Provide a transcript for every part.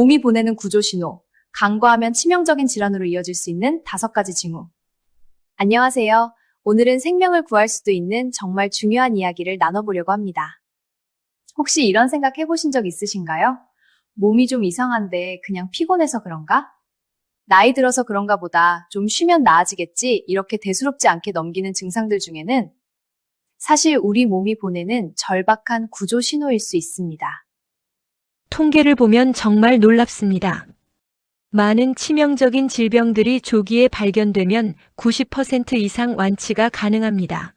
몸이 보내는 구조 신호, 간과하면 치명적인 질환으로 이어질 수 있는 5가지 징후. 안녕하세요. 오늘은 생명을 구할 수도 있는 정말 중요한 이야기를 나눠보려고 합니다. 혹시 이런 생각 해보신 적 있으신가요? 몸이 좀 이상한데 그냥 피곤해서 그런가? 나이 들어서 그런가 보다 좀 쉬면 나아지겠지 이렇게 대수롭지 않게 넘기는 증상들 중에는 사실 우리 몸이 보내는 절박한 구조 신호일 수 있습니다. 통계를 보면 정말 놀랍습니다. 많은 치명적인 질병들이 조기에 발견되면 90% 이상 완치가 가능합니다.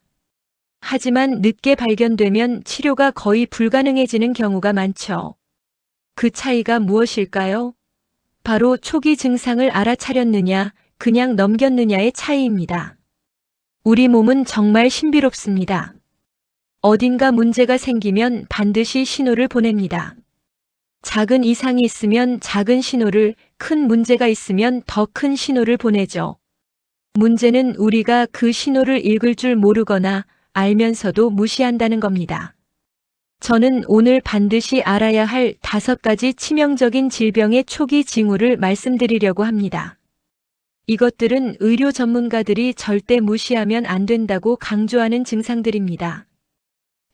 하지만 늦게 발견되면 치료가 거의 불가능해지는 경우가 많죠. 그 차이가 무엇일까요? 바로 초기 증상을 알아차렸느냐, 그냥 넘겼느냐의 차이입니다. 우리 몸은 정말 신비롭습니다. 어딘가 문제가 생기면 반드시 신호를 보냅니다. 작은 이상이 있으면 작은 신호를, 큰 문제가 있으면 더 큰 신호를 보내죠. 문제는 우리가 그 신호를 읽을 줄 모르거나 알면서도 무시한다는 겁니다. 저는 오늘 반드시 알아야 할 5가지 치명적인 질병의 초기 징후를 말씀드리려고 합니다. 이것들은 의료 전문가들이 절대 무시하면 안 된다고 강조하는 증상들입니다.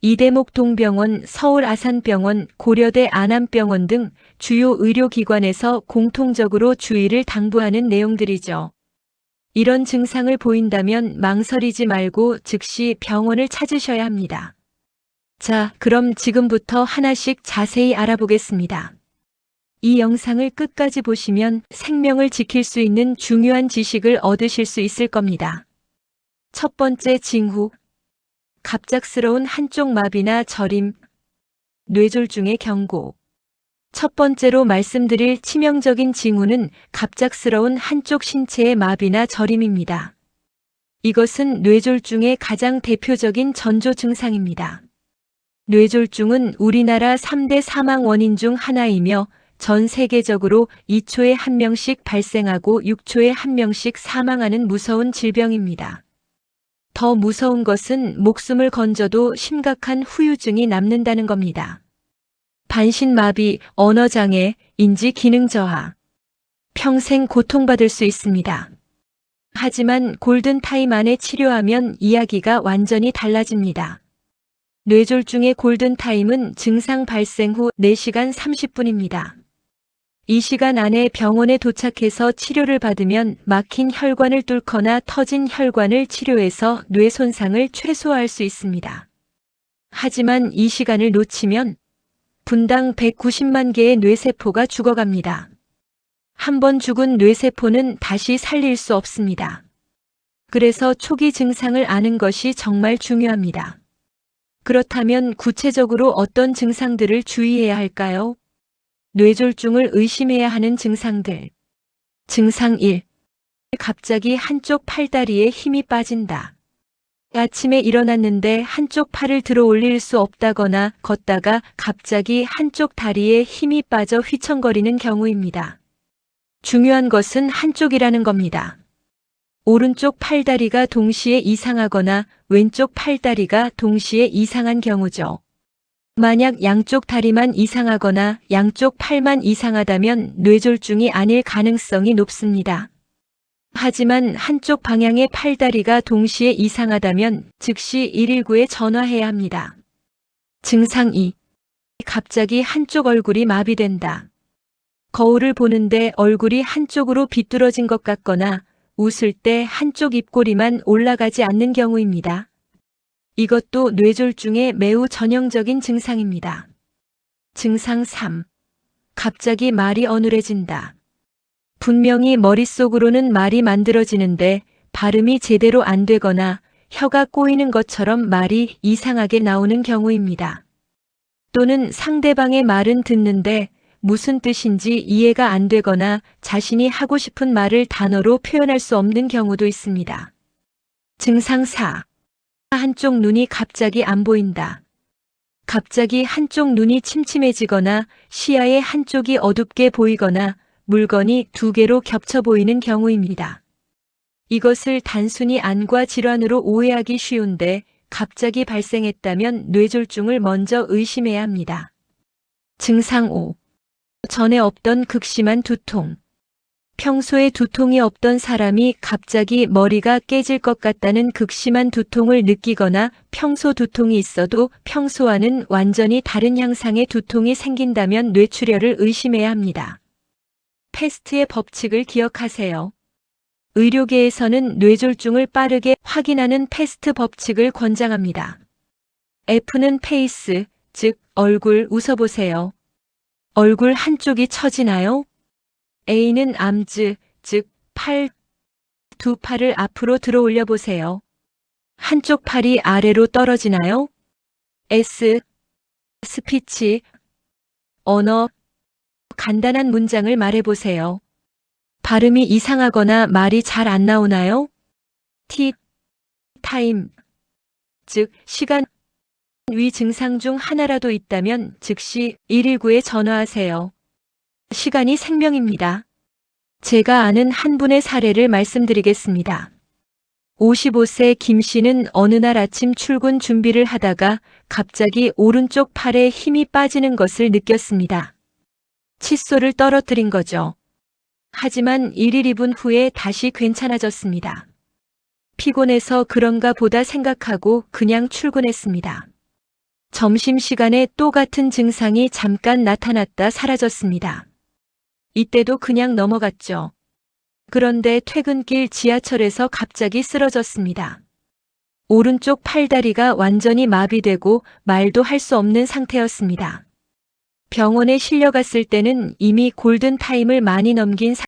이대목동병원, 서울아산병원, 고려대 안암병원 등 주요 의료기관에서 공통적으로 주의를 당부하는 내용들이죠. 이런 증상을 보인다면 망설이지 말고 즉시 병원을 찾으셔야 합니다. 자, 그럼 지금부터 하나씩 자세히 알아보겠습니다. 이 영상을 끝까지 보시면 생명을 지킬 수 있는 중요한 지식을 얻으실 수 있을 겁니다. 첫 번째 징후. 갑작스러운 한쪽 마비나 저림, 뇌졸중의 경고. 첫 번째로 말씀드릴 치명적인 징후는 갑작스러운 한쪽 신체의 마비나 저림입니다. 이것은 뇌졸중의 가장 대표적인 전조 증상입니다. 뇌졸중은 우리나라 3대 사망 원인 중 하나이며 전 세계적으로 2초에 1명씩 발생하고 6초에 1명씩 사망하는 무서운 질병입니다. 더 무서운 것은 목숨을 건져도 심각한 후유증이 남는다는 겁니다. 반신마비, 언어장애, 인지기능 저하. 평생 고통받을 수 있습니다. 하지만 골든타임 안에 치료하면 이야기가 완전히 달라집니다. 뇌졸중의 골든타임은 증상 발생 후 4시간 30분입니다. 이 시간 안에 병원에 도착해서 치료를 받으면 막힌 혈관을 뚫거나 터진 혈관을 치료해서 뇌 손상을 최소화할 수 있습니다. 하지만 이 시간을 놓치면 분당 190만 개의 뇌세포가 죽어갑니다. 한 번 죽은 뇌세포는 다시 살릴 수 없습니다. 그래서 초기 증상을 아는 것이 정말 중요합니다. 그렇다면 구체적으로 어떤 증상들을 주의해야 할까요? 뇌졸중을 의심해야 하는 증상들. 증상 1. 갑자기 한쪽 팔다리에 힘이 빠진다. 아침에 일어났는데 한쪽 팔을 들어 올릴 수 없다거나 걷다가 갑자기 한쪽 다리에 힘이 빠져 휘청거리는 경우입니다. 중요한 것은 한쪽이라는 겁니다. 오른쪽 팔다리가 동시에 이상하거나 왼쪽 팔다리가 동시에 이상한 경우죠. 만약 양쪽 다리만 이상하거나 양쪽 팔만 이상하다면 뇌졸중이 아닐 가능성이 높습니다. 하지만 한쪽 방향의 팔다리가 동시에 이상하다면 즉시 119에 전화해야 합니다. 증상 2. 갑자기 한쪽 얼굴이 마비된다. 거울을 보는데 얼굴이 한쪽으로 비뚤어진 것 같거나 웃을 때 한쪽 입꼬리만 올라가지 않는 경우입니다. 이것도 뇌졸중의 매우 전형적인 증상입니다. 증상 3. 갑자기 말이 어눌해진다. 분명히 머릿속으로는 말이 만들어지는데 발음이 제대로 안 되거나 혀가 꼬이는 것처럼 말이 이상하게 나오는 경우입니다. 또는 상대방의 말은 듣는데 무슨 뜻인지 이해가 안 되거나 자신이 하고 싶은 말을 단어로 표현할 수 없는 경우도 있습니다. 증상 4. 한쪽 눈이 갑자기 안 보인다. 갑자기 한쪽 눈이 침침해지거나 시야의 한쪽이 어둡게 보이거나 물건이 2개로 겹쳐 보이는 경우입니다. 이것을 단순히 안과 질환으로 오해하기 쉬운데 갑자기 발생했다면 뇌졸중을 먼저 의심해야 합니다. 증상 5. 전에 없던 극심한 두통. 평소에 두통이 없던 사람이 갑자기 머리가 깨질 것 같다는 극심한 두통을 느끼거나 평소 두통이 있어도 평소와는 완전히 다른 양상의 두통이 생긴다면 뇌출혈을 의심해야 합니다. 패스트의 법칙을 기억하세요. 의료계에서는 뇌졸중을 빠르게 확인하는 패스트 법칙을 권장합니다. F는 페이스, 즉 얼굴 웃어보세요. 얼굴 한쪽이 처지나요? A는 암즈, 즉 팔, 두 팔을 앞으로 들어 올려 보세요. 한쪽 팔이 아래로 떨어지나요? S, 스피치, 언어, 간단한 문장을 말해보세요. 발음이 이상하거나 말이 잘 안 나오나요? T, 타임, 즉 시간. 위 증상 중 하나라도 있다면 즉시 119에 전화하세요. 시간이 생명입니다. 제가 아는 한 분의 사례를 말씀드리겠습니다. 55세 김 씨는 어느 날 아침 출근 준비를 하다가 갑자기 오른쪽 팔에 힘이 빠지는 것을 느꼈습니다. 칫솔을 떨어뜨린 거죠. 하지만 1일 2분 후에 다시 괜찮아졌습니다. 피곤해서 그런가 보다 생각하고 그냥 출근했습니다. 점심시간에 또 같은 증상이 잠깐 나타났다 사라졌습니다. 이때도 그냥 넘어갔죠. 그런데 퇴근길 지하철에서 갑자기 쓰러졌습니다. 오른쪽 팔다리가 완전히 마비되고 말도 할 수 없는 상태였습니다. 병원에 실려갔을 때는 이미 골든타임을 많이 넘긴